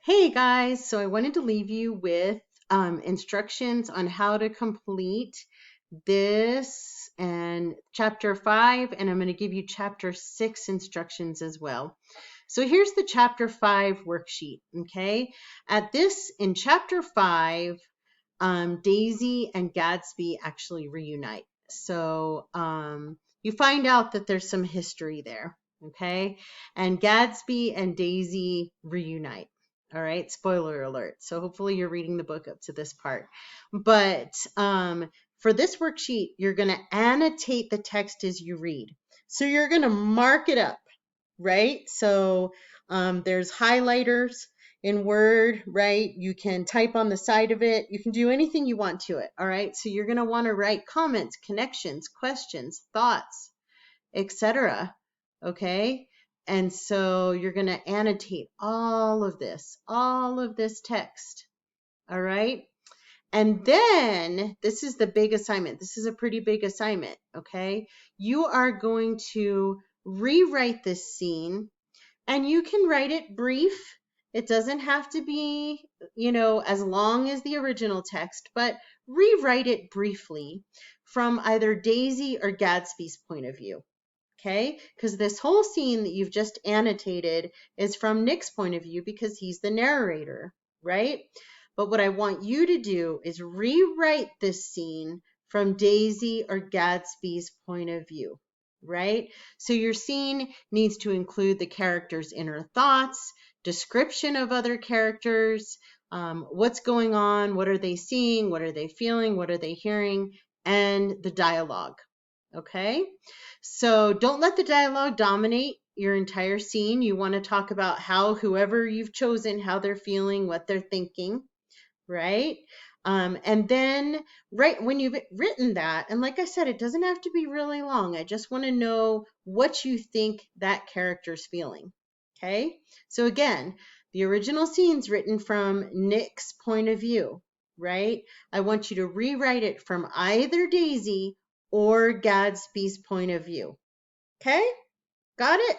Hey guys, so I wanted to leave you with instructions on how to complete this and chapter 5, and I'm going to give you chapter 6 instructions as well. So here's the chapter 5 worksheet, okay? In chapter 5, Daisy and Gadsby actually reunite. So you find out that there's some history there, okay? And Gadsby and Daisy reunite. All right, spoiler alert. So hopefully you're reading the book up to this part. But for this worksheet, you're going to annotate the text as you read. So you're going to mark it up, right? So there's highlighters in Word, right? You can type on the side of it. You can do anything you want to it, all right? So you're going to want to write comments, connections, questions, thoughts, etc. Okay? And so you're going to annotate all of this text. All right? And then this is the big assignment. This is a pretty big assignment, okay? You are going to rewrite this scene, and you can write it brief. It doesn't have to be, as long as the original text, but rewrite it briefly from either Daisy or Gadsby's point of view. Okay, because this whole scene that you've just annotated is from Nick's point of view because he's the narrator, right? But what I want you to do is rewrite this scene from Daisy or Gadsby's point of view, right? So your scene needs to include the character's inner thoughts, description of other characters, what's going on, what are they seeing, what are they feeling, what are they hearing, and the dialogue. Okay, so don't let the dialogue dominate your entire scene. You want to talk about how whoever you've chosen, how they're feeling, what they're thinking, right? And then right when you've written that, and like I said, it doesn't have to be really long. I just want to know what you think that character's feeling. Okay, so again, the original scene's written from Nick's point of view, right? I want you to rewrite it from either Daisy or Gadsby's point of view. Okay? Got it?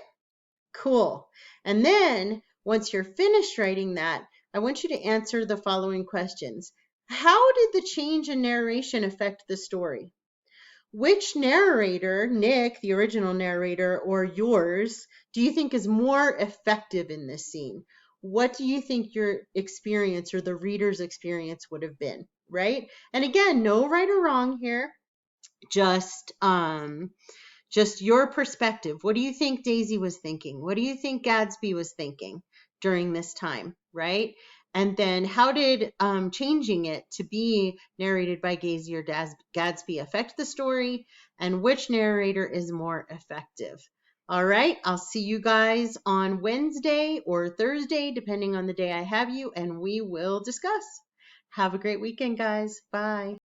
Cool. And then once you're finished writing that, I want you to answer the following questions. How did the change in narration affect the story? Which narrator, Nick, the original narrator, or yours, do you think is more effective in this scene? What do you think your experience or the reader's experience would have been, right? And again, no right or wrong here. Just your perspective. What do you think Daisy was thinking? What do you think Gadsby was thinking during this time, right? And then how did changing it to be narrated by Daisy or Gadsby affect the story? And which narrator is more effective? All right, I'll see you guys on Wednesday or Thursday, depending on the day I have you, and we will discuss. Have a great weekend, guys. Bye.